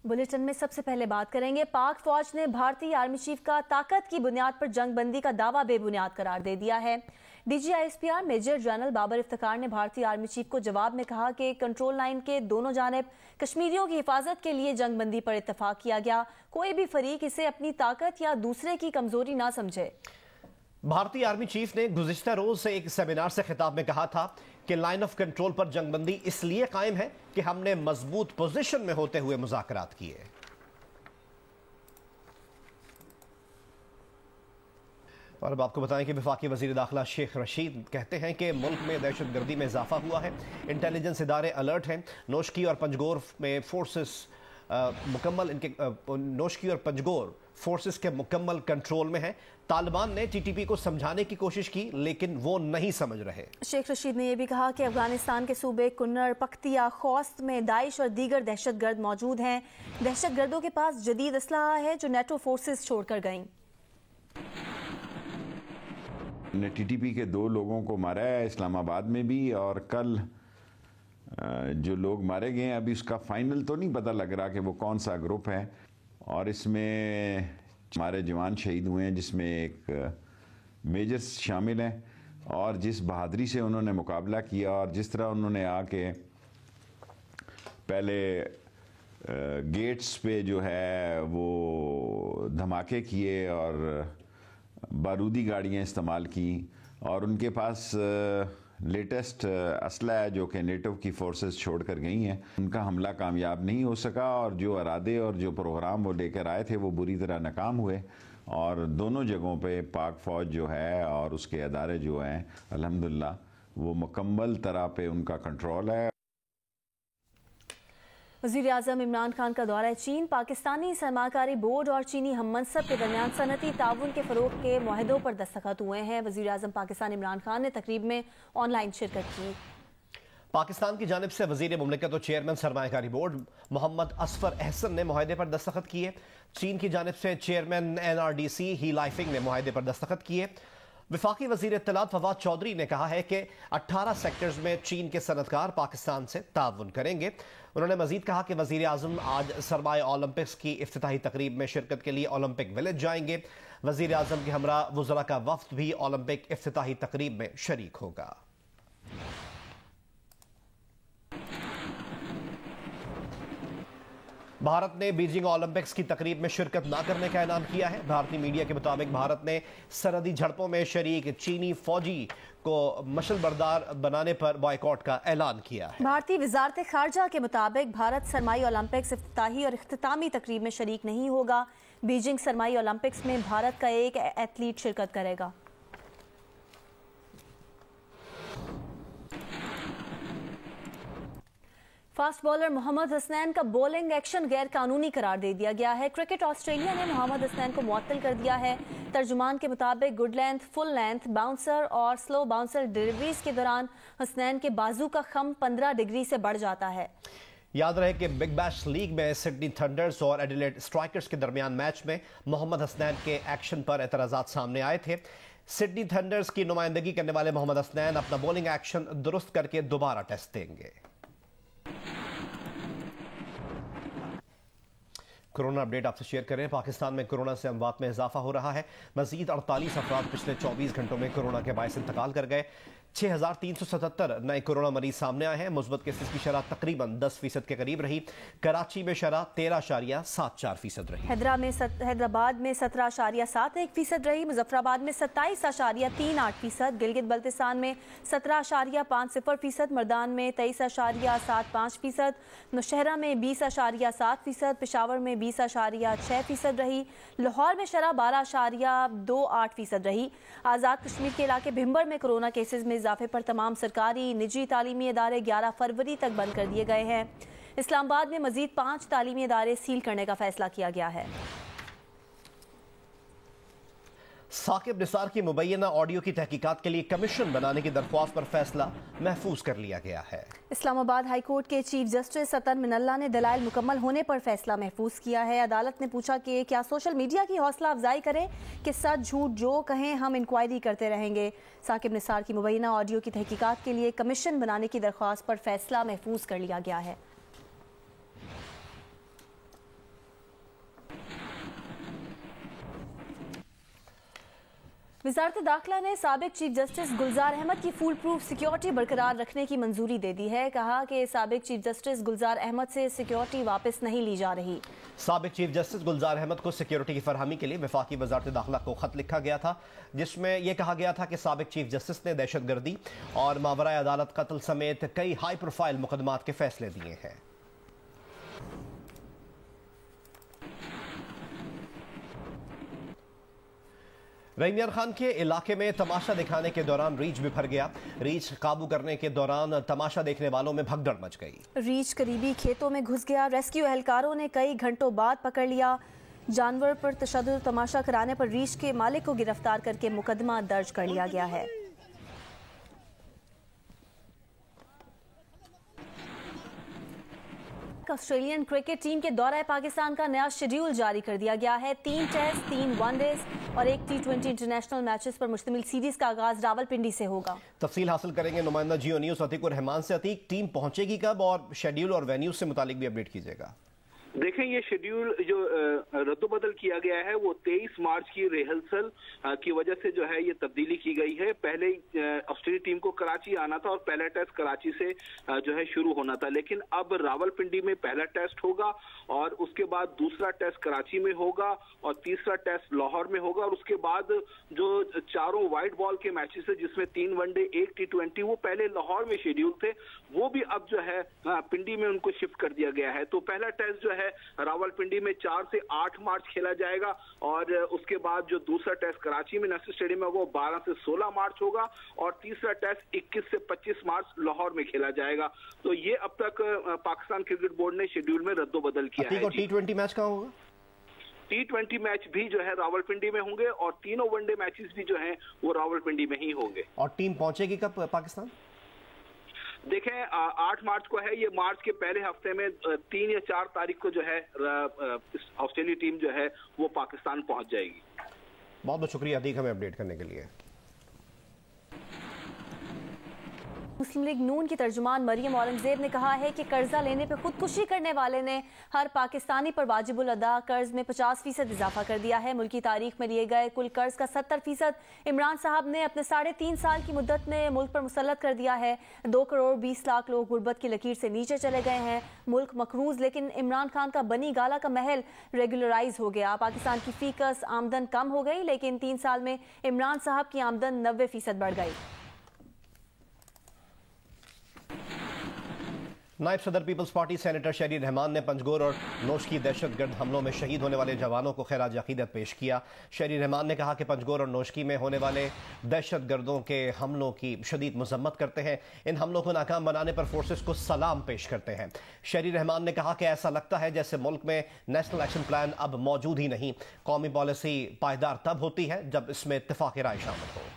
Bulletin में सबसे पहले बात करेंगे। पाक फौज ने भारतीय आर्मी चीफ का ताकत की बुनियाद पर जंग बंदी का दावा बेबुनियाद करार दे दिया है। DGISPR major general Babar Iftikhar ने भारतीय आर्मी चीफ को जवाब में कहा कि कंट्रोल लाइन के दोनों जानिब कश्मीरियों की हिफाजत के लिए जंग बंदी पर इत्तफाक किया गया। कोई भी फरीक इसे अपनी ताकत या दूसरे की कमजोरी ना समझे। भारतीय आर्मी चीफ ने गुज़िश्ता रोज से एक सेमिनार से खिताब में कहा था कि लाइन ऑफ कंट्रोल पर जंगबंदी इसलिए कायम है कि हमने मजबूत पोजीशन में होते हुए मुज़ाकरात किए। और अब आपको बताएं कि वफाकी वज़ीर दाखिला शेख रशीद कहते हैं कि मुल्क में दहशतगर्दी में इजाफा हुआ है। इंटेलिजेंस इदारे अलर्ट हैं। नोशकी और पंजगोर में फोर्सेस मुकम्मल नोशकी और पंजगोर फोर्सेस के मुकम्मल कंट्रोल में है। तालिबान ने TTP को समझाने की कोशिश की लेकिन वो नहीं समझ रहे। शेख रशीद ने यह भी कहा कि अफगानिस्तान के सूबे कुन्नर, पख्तिया, खौस्त में दाइश और दीगर दहशतगर्द मौजूद हैं। दहशतगर्दों के पास जदीद असलहा है जो नेटो फोर्सेस छोड़कर गईं। ने TTP के 2 लोगों को मारा है इस्लामाबाद में भी, और कल जो लोग मारे गए हैं अभी उसका फाइनल तो नहीं पता लग रहा कि वो कौन सा ग्रुप है। और इसमें हमारे जवान शहीद हुए हैं जिसमें एक मेजर शामिल हैं। और जिस बहादुरी से उन्होंने मुकाबला किया और जिस तरह उन्होंने आके पहले गेट्स पे जो है वो धमाके किए और बारूदी गाड़ियाँ इस्तेमाल की, और उनके पास लेटेस्ट असला है जो कि नेटो की फोर्सेस छोड़ कर गई हैं। उनका हमला कामयाब नहीं हो सका और जो इरादे और जो प्रोग्राम वो लेकर आए थे वो बुरी तरह नाकाम हुए। और दोनों जगहों पे पाक फ़ौज जो है और उसके अदारे जो हैं अल्हम्दुलिल्लाह वो मुकम्मल तरह पे उनका कंट्रोल है। वज़ीर आज़म इमरान खान का दौरा चीन, पाकिस्तानी सरमाकारी बोर्ड और चीनी हम मनसब के दरमियान सनती ताउन के फ़रोग़ के मुआहदों पर दस्तखत हुए हैं। वज़ीर आज़म पाकिस्तान इमरान खान ने तकरीब में ऑनलाइन शिरकत की। पाकिस्तान की जानिब से वज़ीर मुमलिकत और चेयरमैन सरमाकारी बोर्ड मोहम्मद असफर अहसन ने मुआहदे पर दस्तखत किए। चीन की जानिब से चेयरमैन NRDC ही लाइफिंग ने मुआहदे पर दस्तखत किए। वफाकी वज़ीर इत्तलात फवाद चौधरी ने कहा है कि 18 सेक्टर्स में चीन के सनतकार पाकिस्तान से ताउन करेंगे। उन्होंने मजीद कहा कि वज़ीर आज़म आज सरमाए ओलंपिक्स की इफ्तिताही तकरीब में शिरकत के लिए ओलंपिक विलेज जाएंगे। वज़ीर आज़म के हमरा वज़रा का वफ्द भी ओलंपिक इफ्तिताही तकरीब में शरीक होगा। भारत ने बीजिंग ओलंपिक्स की तकरीब में शिरकत न करने का ऐलान किया है। भारतीय मीडिया के मुताबिक भारत ने सरहदी झड़पों में शरीक चीनी फौजी को मशल बरदार बनाने पर बॉयकॉट का ऐलान किया है। भारतीय वजारत खारजा के मुताबिक भारत सरमाई ओलंपिक्स इफ्तिताही और इख्तितामी तकरीब में शरीक नहीं होगा। बीजिंग सरमाई ओलंपिक्स में भारत का एक एथलीट शिरकत करेगा। फास्ट बॉलर मोहम्मद हसनैन का बॉलिंग एक्शन गैर कानूनी करार दे दिया गया है। क्रिकेट ऑस्ट्रेलिया ने मोहम्मद हसनैन को मुअत्तल कर दिया है। तर्जुमान के मुताबिक good length, full length, bouncer और स्लो बाउंसर डिलीवरीज के दौरान हसनैन के बाजू का खम 15 डिग्री से बढ़ जाता है। याद रहे कि बिग बैश लीग में सिडनी थंडर्स और एडिलेड स्ट्राइकर्स के दरमियान मैच में मोहम्मद हसनैन के एक्शन पर एतराजात सामने आए थे। सिडनी थंडर्स की नुमाइंदगी करने वाले मोहम्मद हसनैन अपना बॉलिंग एक्शन दुरुस्त करके दोबारा टेस्ट देंगे। कोरोना अपडेट आपसे शेयर करें। पाकिस्तान में कोरोना से अमवात में इजाफा हो रहा है। मजीद 48 अफराद पिछले 24 घंटों में कोरोना के बायस इंतकाल कर गए। 6377 नए कोरोना मरीज सामने आए हैं। मुस्बत केसेस की शरह तकरीबन 10% के करीब रही। कराची में शरह 13.74% रही। हैदराबाद में 17.71% रही। मुजफ्फराबाद में 27.38%। गिलगित बल्तिस्तान में 17.50%। मर्दान में 23.75%। नौशहरा में 20.7%। पेशावर में 20.6% रही। लाहौर में शरह 12.28% रही। आज़ाद कश्मीर के इलाके भिंबर में कोरोना केसेस में इजाफे पर तमाम सरकारी निजी तालीमी इदारे 11 फरवरी तक बंद कर दिए गए हैं। इस्लामाबाद में मजीद 5 तालीमी इदारे सील करने का फैसला किया गया है। साकिब निसार की मुबैना ऑडियो की तहकीकात के लिए कमीशन बनाने की दरख्वास्त पर फैसला महफूज कर लिया गया है। इस्लामाबाद हाई कोर्ट के चीफ जस्टिस सतन मिनल्ला ने दलाइल मुकम्मल होने पर फैसला महफूज किया है। अदालत ने पूछा कि क्या सोशल मीडिया की हौसला अफजाई करें कि सच झूठ जो कहें हम इंक्वायरी करते रहेंगे। साकिब निसार की मुबैना ऑडियो की तहकीकात के लिए कमीशन बनाने की दरख्वास्त पर फैसला महफूज कर लिया गया है। वजारत दाखिला ने साबिक चीफ जस्टिस गुलजार अहमद की फुल प्रूफ सिक्योरिटी बरकरार रखने की मंजूरी दे दी है। कहा कि साबिक चीफ जस्टिस गुलजार अहमद से सिक्योरिटी वापस नहीं ली जा रही। साबिक चीफ जस्टिस गुलजार अहमद को सिक्योरिटी की फरहमी के लिए वफाकी वजारत दाखिला को खत लिखा गया था, जिसमें यह कहा गया था कि साबिक चीफ जस्टिस ने दहशतगर्दी और मावराए अदालत कत्ल समेत कई हाई प्रोफाइल मुकदमात के फैसले दिए हैं। रहीम यार खान के इलाके में तमाशा दिखाने के दौरान रीछ बिफर गया। रीछ काबू करने के दौरान तमाशा देखने वालों में भगदड़ मच गई। रीछ करीबी खेतों में घुस गया। रेस्क्यू एहलकारों ने कई घंटों बाद पकड़ लिया। जानवर पर तशद्दुद तमाशा कराने पर रीछ के मालिक को गिरफ्तार करके मुकदमा दर्ज कर लिया गया है। ऑस्ट्रेलियन क्रिकेट टीम के दौरे पाकिस्तान का नया शेड्यूल जारी कर दिया गया है। 3 टेस्ट, 3 वनडेज और 1 T20 इंटरनेशनल मैचेस पर मुश्तमिल सीरीज का आगाज रावलपिंडी से होगा। तफसील हासिल करेंगे नुमाइंदा जियो न्यूज़ अतीक और रहमान से। अतीक, टीम पहुंचेगी कब और शेड्यूल और वेन्यू से मुतालिक भी अपडेट कीजिएगा। देखें, ये शेड्यूल जो रद्दोबदल किया गया है वो 23 मार्च की रिहर्सल की वजह से जो है ये तब्दीली की गई है। पहले ऑस्ट्रेलिया टीम को कराची आना था और पहला टेस्ट कराची से जो है शुरू होना था, लेकिन अब रावलपिंडी में पहला टेस्ट होगा और उसके बाद दूसरा टेस्ट कराची में होगा और तीसरा टेस्ट लाहौर में होगा और उसके बाद जो चारों व्हाइट बॉल के मैचेस है जिसमें 3 वनडे 1 T20 वो पहले लाहौर में शेड्यूल थे, वो भी अब जो है पिंडी में उनको शिफ्ट कर दिया गया है। तो पहला टेस्ट जो है रावलपिंडी में 4 से 8 मार्च खेला जाएगा और उसके बाद जो दूसरा टेस्ट कराची में नेशनल स्टेडियम में वो 12 से 16 मार्च होगा और तीसरा टेस्ट 21 से 25 मार्च लाहौर में खेला जाएगा। तो ये अब तक पाकिस्तान क्रिकेट बोर्ड ने शेड्यूल में रद्दोबदल किया है। T20 मैच कहाँ होगा? T20 मैच भी जो है रावलपिंडी में होंगे और तीनों वनडे मैचेस भी जो हैं वो रावलपिंडी में ही होंगे। और टीम पहुंचेगी कब पाकिस्तान? देखें, 8 मार्च को है, ये मार्च के पहले हफ्ते में 3 या 4 तारीख को जो है ऑस्ट्रेलिया टीम जो है वो पाकिस्तान पहुंच जाएगी। बहुत बहुत शुक्रिया अतीक हमें अपडेट करने के लिए। मुस्लिम लीग नून की तर्जुमान मरियम औरंगजेब ने कहा है कि कर्जा लेने पर खुदकुशी करने वाले ने हर पाकिस्तानी पर वाजिबुल अदा कर्ज में 50% इजाफा कर दिया है। मुल्की तारीख में लिए गए कुल कर्ज का 70% इमरान साहब ने अपने 3.5 साल की मुद्दत में मुल्क पर मुसल्लत कर दिया है। 2 करोड़ 20 लाख लोग गुर्बत की लकीर से नीचे चले गए हैं। मुल्क मकरूज, लेकिन इमरान खान का बनी गाला का महल रेगुलराइज हो गया। पाकिस्तान की फीकस आमदन कम हो गई, लेकिन 3 साल में इमरान साहब की आमदन 90% बढ़ गई। नायब सदर पीपल्स पार्टी सेनेटर शहरी रहमान ने पंजगोर और नोश की दहशतगर्द हमलों में शहीद होने वाले जवानों को खैराज अकीदत पेश किया। शहरी रहमान ने कहा कि पंजगोर और नोशकी में होने वाले दहशतगर्दों के हमलों की शदीद मजम्मत करते हैं। इन हमलों को नाकाम बनाने पर फोर्सेस को सलाम पेश करते हैं। शहरी रहमान ने कहा कि ऐसा लगता है जैसे मुल्क में नेशनल एक्शन प्लान अब मौजूद ही नहीं। कौमी पॉलिसी पायदार तब होती है जब इसमें इत्तेफाक राय शामिल हो।